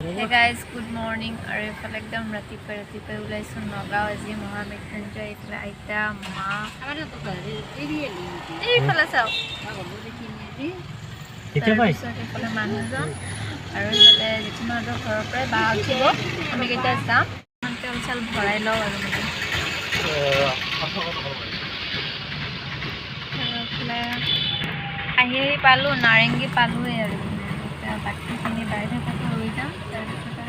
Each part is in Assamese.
Hey guys, good morning. আৰু এফালে একদম ৰাতিপুৱাই ওলাইছোঁ নগাঁও আজি মহামৃত্যুঞ্জয় এইফালে আইতা মা এইফালে চাওক তাৰপিছত এইফালে মানুহজন আৰু এইফালে জেঠীমাহঁতৰ ঘৰৰ পৰাই বা উঠিব আমি কেইটা যাম তেল চেল ভৰাই লওঁ আৰু মানে আহি পালোঁ নাৰেংগী পালোঁৱেই আৰু এতিয়া বাকীখিনি বাইৰে তাতে ৰৈ যাম তাৰপিছত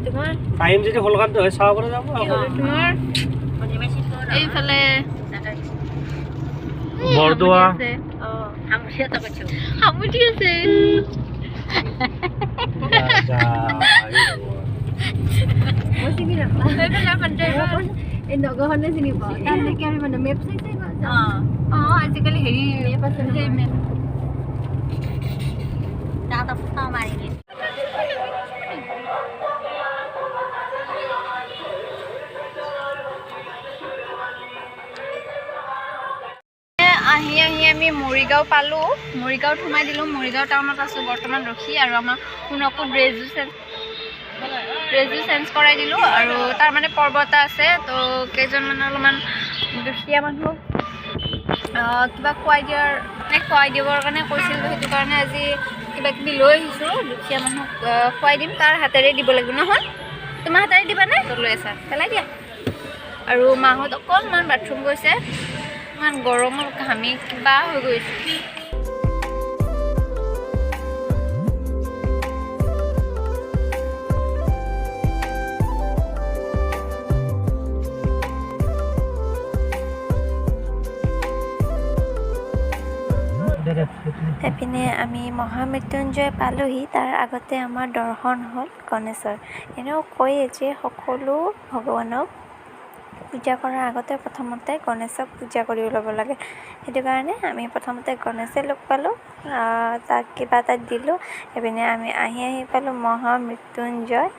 তোমাৰ টাইম যদি হলকাত হয় চাব পৰা যাব তোমাৰ এইফালে বৰদোৱা হামুটি আছে এই নগৰখনে চিনি পাওঁ তালৈকে আমি মানে মেপ চাই চাই আজিকালি হেৰি মেপ আছে সেই মেপ তাত ফটো মাৰি দিম আহি আমি মৰিগাঁও পালোঁ মৰিগাঁৱত সোমাই দিলোঁ মৰিগাঁও টাউনত আছোঁ বৰ্তমান ৰখি আৰু আমাৰ শুনকো ড্ৰেছো চেঞ্জ কৰাই দিলোঁ আৰু তাৰ মানে পৰ্ব এটা আছে তো কেইজনমান অলপমান দুখীয়া মানুহক কিবা খুৱাই দিবৰ কাৰণে কৈছিলোঁ সেইটো কাৰণে আজি কিবা কিবি লৈ আহিছোঁ দুখীয়া মানুহক খুৱাই দিম তাৰ হাতেৰে দিব লাগিব নহয় তোমাৰ হাতেৰে দিবানে লৈ আছা পেলাই দিয়া আৰু মাহঁত অকণমান বাথৰুম গৈছে ইমান গৰমত ঘামি কিবা হৈ গৈছোঁ এপিনে আমি মহামৃত্যুঞ্জয় পালোহি তাৰ আগতে আমাৰ দৰ্শন হ'ল গণেশৰ এনেও কয়ে যে সকলো ভগৱানক পূজা কৰাৰ আগতে প্ৰথমতে গণেশক পূজা কৰি ল'ব লাগে সেইটো কাৰণে আমি প্ৰথমতে গণেশে লগ পালোঁ তাক কিবা এটা দিলোঁ এইপিনে আমি আহি পালোঁ মহামৃত্যুঞ্জয়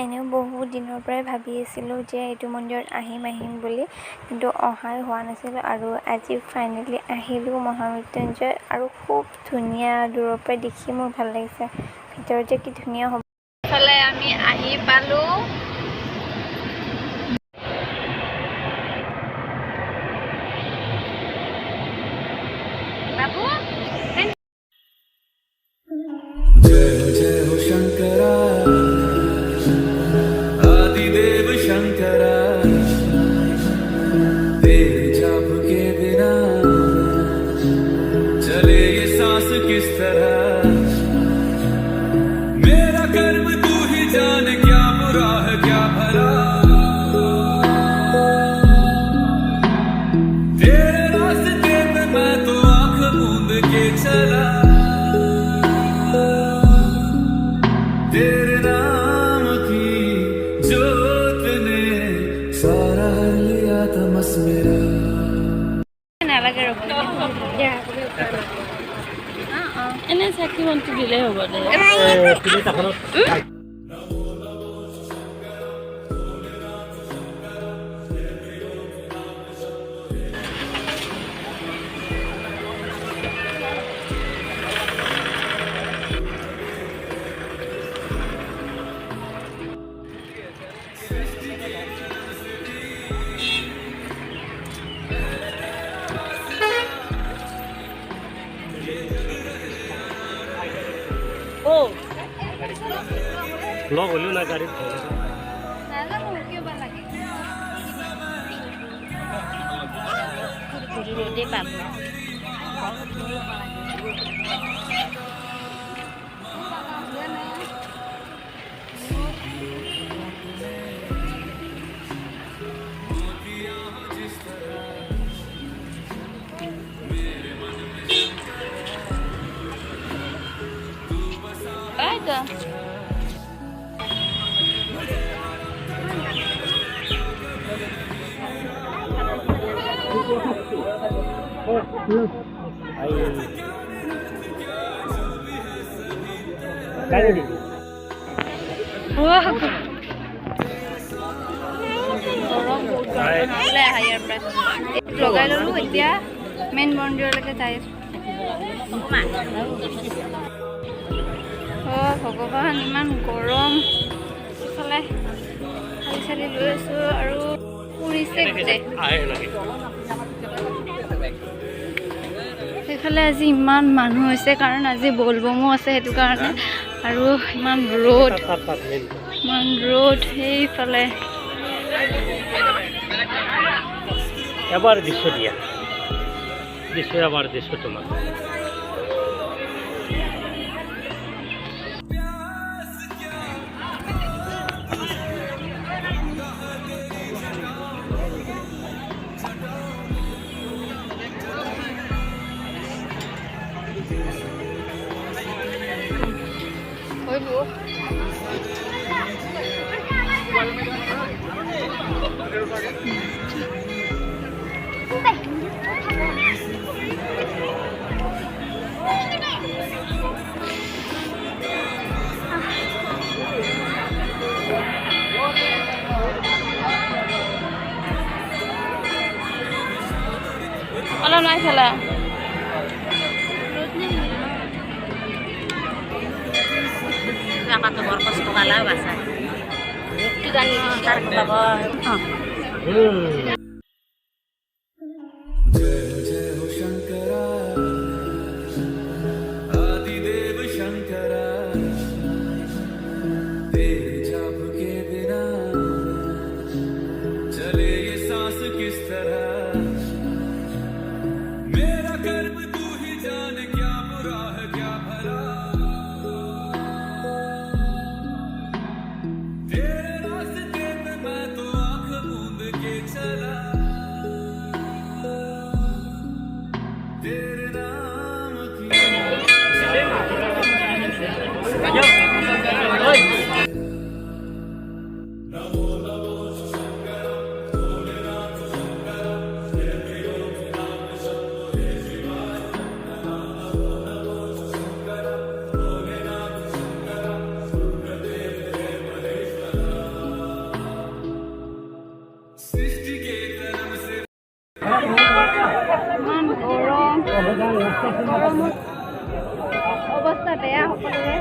এনেও বহু দিনৰ পৰাই ভাবি আছিলোঁ যে এইটো মন্দিৰত আহিম বুলি কিন্তু অহাই হোৱা নাছিল আৰু আজি ফাইনেলি আহিলোঁ মহামৃত্যুঞ্জয় আৰু খুব ধুনীয়া দূৰৰ পৰাই দেখি মোৰ ভাল লাগিছে ভিতৰত যে কি ধুনীয়া হ'ব ইফালে আমি আহি পালোঁ বাবু जय हो शंकरा आदिदेव शंकरा तेरे जाप के बिना चले ये सांस किस तरह मेरा कर्म तू ही जान क्या बुरा है क्या भला तेरे रास्ते पे मैं तो आंख मूंद के चला तेरे नाम की जोत ने सारा लिया तमस मेरा নালাগে এনে চাকি বন্তি দিলেই হ'ব দে লগ হ'লেও নাই গাড়ীত ৰ'দে পাব का লগাই ললো এতিয়া মেইন মন্দিৰলৈকে যাই ভগৱান ইমান গৰম ইফালে খালি চালি লৈ আছো আৰু পুৰিছে গোটেই সেইফালে আজি ইমান মানুহ হৈছে কাৰণ আজি বলবমো আছে সেইটো কাৰণে আৰু ইমান ৰ'দ সেইফালে এবার দৃশ্য দিয়া আবার দৃশ্য তোমার অলপ নাই খেলা Kata borkos kepala bahasa. Kita nih ntar ke bawah. जय जय हो शंकरा आदिदेव शंकरा तेरे जाप के बिना चले ये सांस किस तरह मेरा कर्म तू ही जान क्या बुरा है क्या भला तेरे रास्ते पे मैं तो आंख मूंद के चला तेरे नाम की सृष्टि के कर्म से ইমান গৰমত অৱস্থা বেয়া সকলোৰে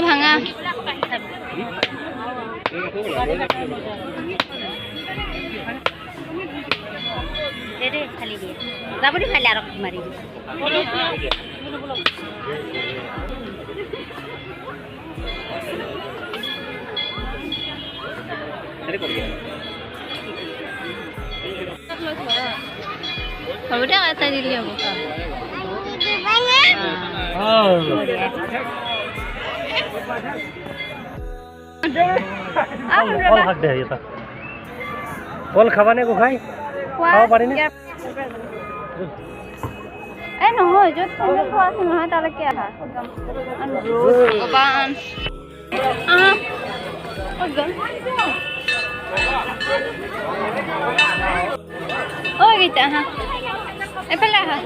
ভাঙা Dede kali dia. Kamu di kali arok kemari. হ'ব দে এটা দিলে হ'ব কল হাত দে এটা কল খাবা নে গোসাই খাব পাৰি নে এই নহয় য'ত খোৱা আছে নহয় তালৈকে আহা ভগৱান ঐ গীতা আহা এফালে আহা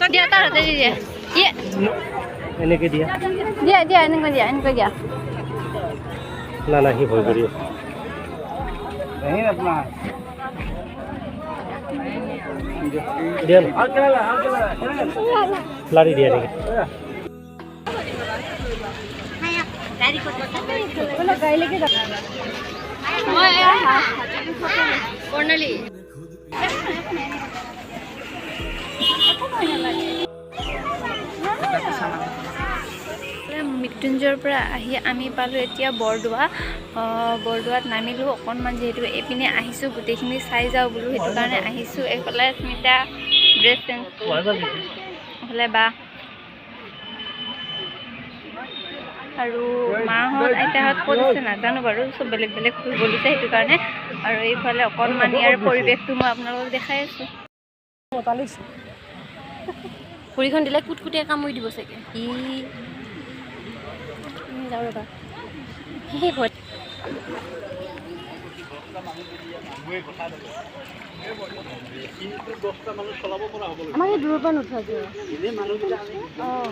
dia taruh tadi dia. Iya. এনেকৈ দিয়া দিয়া এনেকৈ দিয়া না সি ভয় কৰি আছে দিয়া লাৰি দিয়া নেকি কৰ্ণালী মৃত্যুঞ্জয়ৰ পৰা আহি আমি পালোঁ এতিয়া বৰদোৱাত নামিলোঁ অকণমান যিহেতু এইপিনে আহিছোঁ গোটেইখিনি চাই যাওঁ বোলো সেইটো কাৰণে আহিছোঁ এইফালে স্মিতা ড্ৰেছ চেঞ্জ এইফালে বা আৰু মাহঁত আইতাহঁত ক'ত আছে নাজানো বাৰু চব বেলেগ বেলেগ ফুৰিব লৈছে সেইটো কাৰণে আৰু এইফালে অকণমান ইয়াৰ পৰিৱেশটো মই আপোনালোকক দেখাই আছোঁ ভৰিখন দিলে কুটকুটিয়ে কামুৰি দিব চাগে যাওঁ ৰ'বা সেই ভয় আমাক এই দূৰৰ পৰা নুঠাইছে অঁ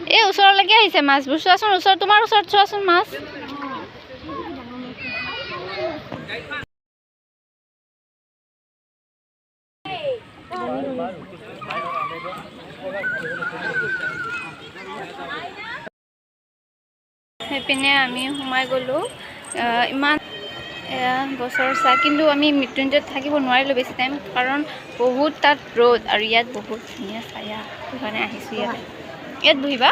এই ওচৰলৈকে আহিছে মাছবোৰ চোৱাচোন তোমাৰ ওচৰত চোৱাচোন মাছ সেইপিনে আমি সোমাই গ'লোঁ ইমান বছৰ চাহ কিন্তু আমি মৃত্যুঞ্জয়ত থাকিব নোৱাৰিলোঁ বেছি টাইম কাৰণ বহুত তাত ৰ'দ আৰু ইয়াত বহুত ধুনীয়া ছায়া সেইকাৰণে আহিছোঁ ইয়াত বহিবা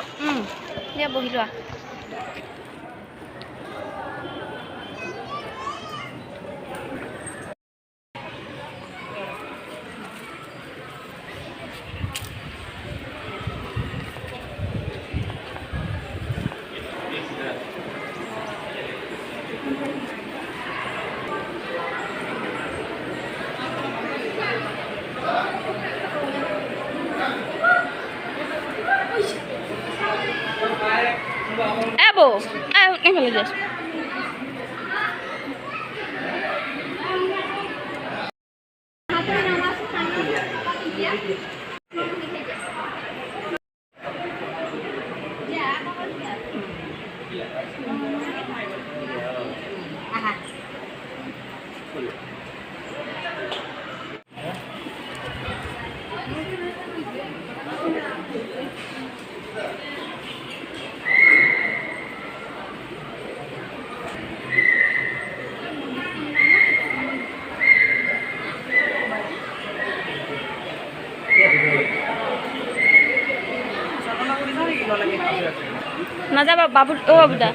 দিয়া বহি লোৱা Ebo, এইফালে যাই নাযাবা বাবু বাবুদা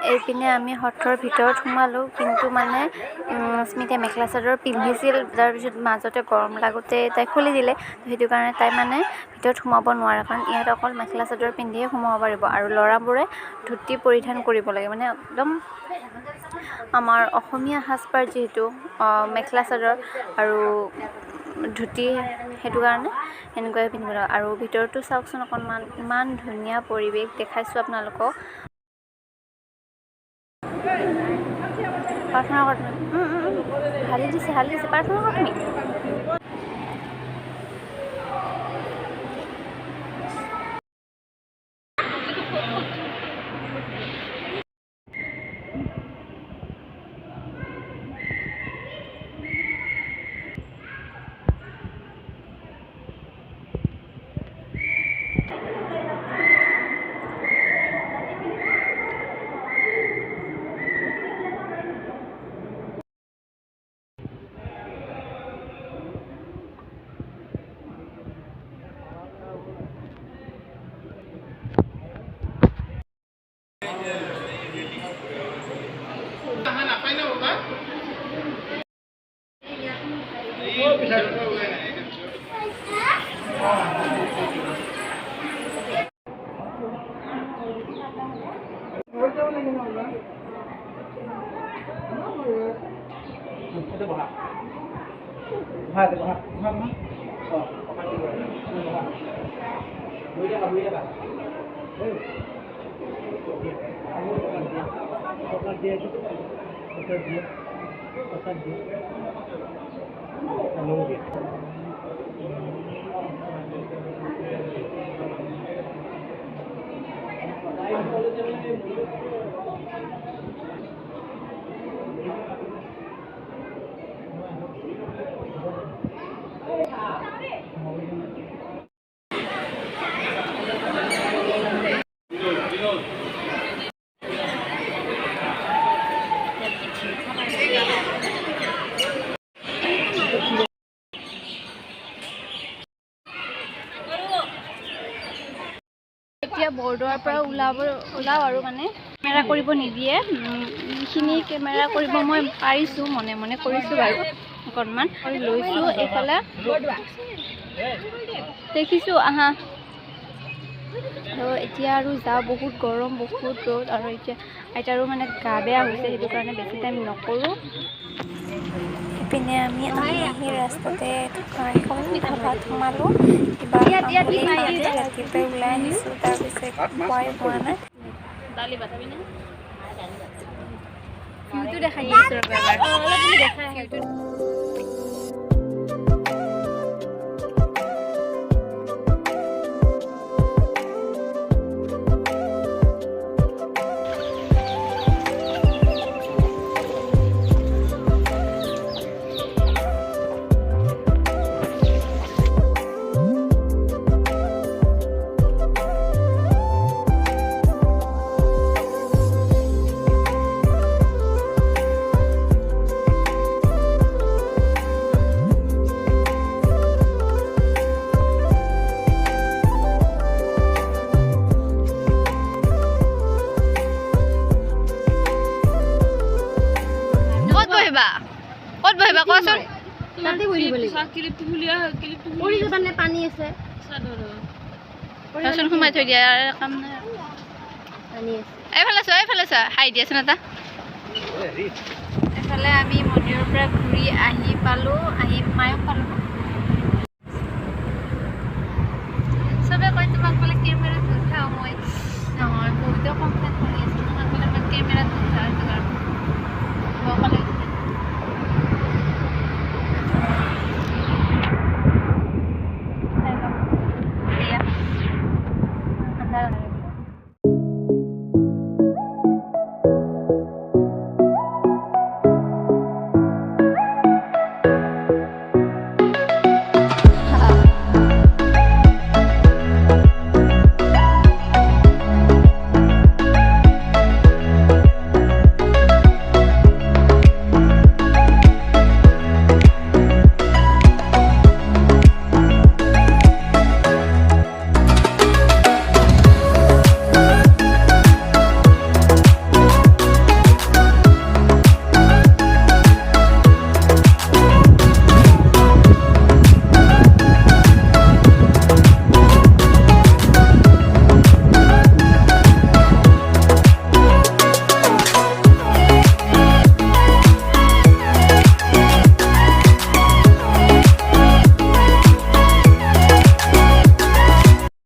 এইপিনে আমি সত্ৰৰ ভিতৰত সোমালোঁ কিন্তু মানে স্মিতাই মেখেলা চাদৰ পিন্ধিছিল তাৰপিছত মাজতে গৰম লাগোতে তাই খুলি দিলে সেইটো কাৰণে তাই মানে ভিতৰত সোমাব নোৱাৰে কাৰণ ইয়াত অকল মেখেলা চাদৰ পিন্ধিয়ে সোমাব পাৰিব আৰু ল'ৰাবোৰে ধুতি পৰিধান কৰিব লাগে মানে একদম আমাৰ অসমীয়া সাজপাৰ যিহেতু মেখেলা চাদৰ আৰু ধুতি সেইটো কাৰণে এনেকুৱাই পিন্ধিব লাগে আৰু ভিতৰতো চাওকচোন অকণমান ইমান ধুনীয়া পৰিৱেশ দেখাইছোঁ আপোনালোকক প্ৰাৰ্থনা কৰ হালি দিছে প্ৰাৰ্থনা কৰ তুমি এতিয়া বৰদোৱাৰ পৰা ওলাওঁ আৰু মানে কেমেৰা কৰিব নিদিয়ে। এইখিনি কেমেৰা কৰিব মই পাৰিছোঁ, মনে মনে কৰিছোঁ বাৰু অকণমান লৈছোঁ। এইফালে দেখিছোঁ আহা। আৰু এতিয়া আৰু যাওঁ, বহুত গৰম, বহুত ৰ'দ, আৰু এতিয়া আইতাৰো মানে গা বেয়া হৈছে, সেইটো কাৰণে বেছি টাইম নকৰোঁ। ইপিনে আমি আহি ৰাস্তাতে থকা এখন ধাবাত সোমালোঁ। কিবা ৰাতিপুৱাই ওলাই আহিছোঁ, তাৰপিছত খোৱাই হোৱা নাই। ভিউটো দেখাই দিছোঁ ৰ'বা এবাৰ। ক'ত বহিবা কোৱাচোন? পানী আছে, সোমাই থৈ দিয়া কাম নাই। এইফালে চোৱা হাই দিয়াচোন এটা। এইফালে আমি মন্দিৰৰ পৰা ঘূৰি আহি পালোঁ, মায়ক পালোঁ।